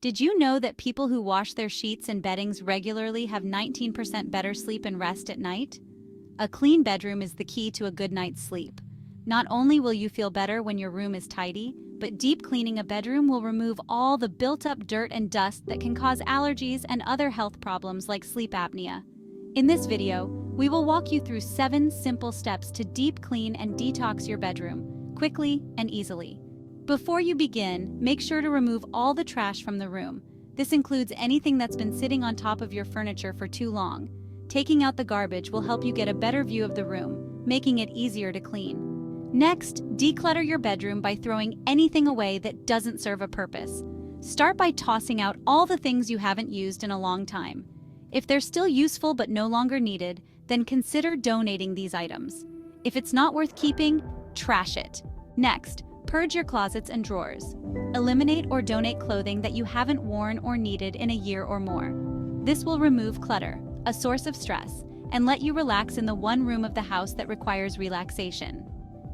Did you know that people who wash their sheets and beddings regularly have 19% better sleep and rest at night? A clean bedroom is the key to a good night's sleep. Not only will you feel better when your room is tidy, but deep cleaning a bedroom will remove all the built-up dirt and dust that can cause allergies and other health problems like sleep apnea. In this video, we will walk you through 7 simple steps to deep clean and detox your bedroom, quickly and easily. Before you begin, make sure to remove all the trash from the room. This includes anything that's been sitting on top of your furniture for too long. Taking out the garbage will help you get a better view of the room, making it easier to clean. Next, declutter your bedroom by throwing anything away that doesn't serve a purpose. Start by tossing out all the things you haven't used in a long time. If they're still useful but no longer needed, then consider donating these items. If it's not worth keeping, trash it. Next, purge your closets and drawers. Eliminate or donate clothing that you haven't worn or needed in a year or more. This will remove clutter, a source of stress, and let you relax in the one room of the house that requires relaxation.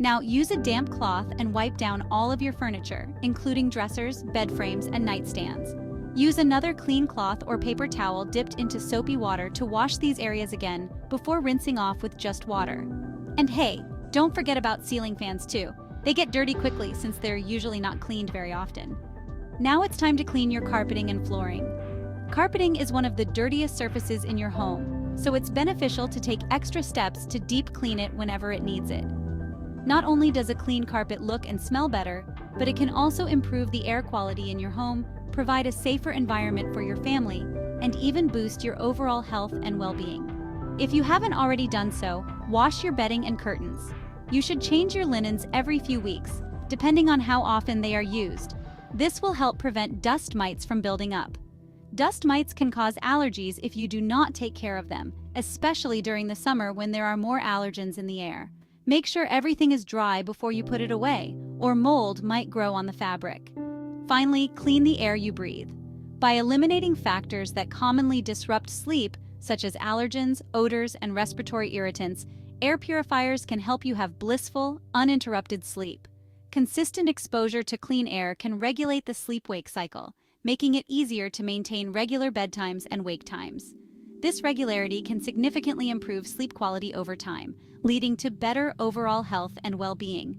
Now use a damp cloth and wipe down all of your furniture, including dressers, bed frames, and nightstands. Use another clean cloth or paper towel dipped into soapy water to wash these areas again before rinsing off with just water. And hey, don't forget about ceiling fans too. They get dirty quickly since they're usually not cleaned very often. Now it's time to clean your carpeting and flooring. Carpeting is one of the dirtiest surfaces in your home, so it's beneficial to take extra steps to deep clean it whenever it needs it. Not only does a clean carpet look and smell better, but it can also improve the air quality in your home, provide a safer environment for your family, and even boost your overall health and well-being. If you haven't already done so, wash your bedding and curtains. You should change your linens every few weeks, depending on how often they are used. This will help prevent dust mites from building up. Dust mites can cause allergies if you do not take care of them, especially during the summer when there are more allergens in the air. Make sure everything is dry before you put it away, or mold might grow on the fabric. Finally, clean the air you breathe. By eliminating factors that commonly disrupt sleep, such as allergens, odors, and respiratory irritants, air purifiers can help you have blissful, uninterrupted sleep. Consistent exposure to clean air can regulate the sleep-wake cycle, making it easier to maintain regular bedtimes and wake times. This regularity can significantly improve sleep quality over time, leading to better overall health and well-being.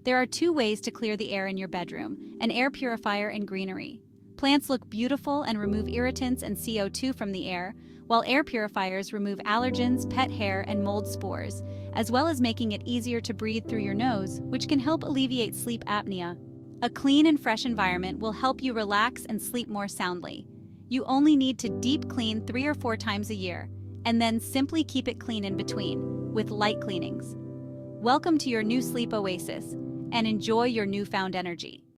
There are 2 ways to clear the air in your bedroom: an air purifier and greenery. Plants look beautiful and remove irritants and CO2 from the air, while air purifiers remove allergens, pet hair, and mold spores, as well as making it easier to breathe through your nose, which can help alleviate sleep apnea. A clean and fresh environment will help you relax and sleep more soundly. You only need to deep clean 3 or 4 times a year, and then simply keep it clean in between, with light cleanings. Welcome to your new sleep oasis, and enjoy your newfound energy.